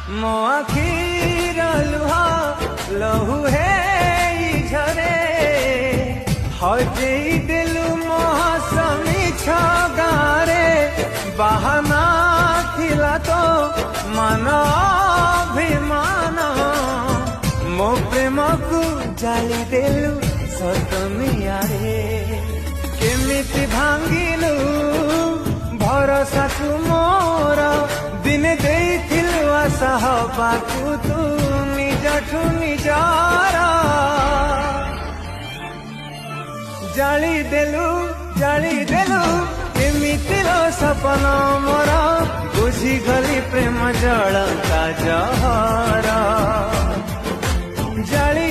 ମୋ ଆଖିର ଲୁହ ଲହୁ ହେଇ ଝରେ ହଜେଇ ଦେଲୁ ମୋ ହସ ମିଛ ଗାଁରେ ବାହାନା ଥିଲା ତ ମାନ ଅଭିମାନ ମୋ ପ୍ରେମକୁ ଜାଳି ଦେଲୁ ସତମିଆରେ କେମିତି ଭାଙ୍ଗିଲୁ ଭରସାକୁ ମୋର ଦିନେ ଦେଇଥିଲୁ ଆଶା ହବାକୁ ତୁ ନିଜଠୁ ନିଜର ଜାଳି ଦେଲୁ ଏମିତି ର ସପନ ମୋର ବୁଝିଗଲି ପ୍ରେମ ଜଳକା ଜହର ଜାଳି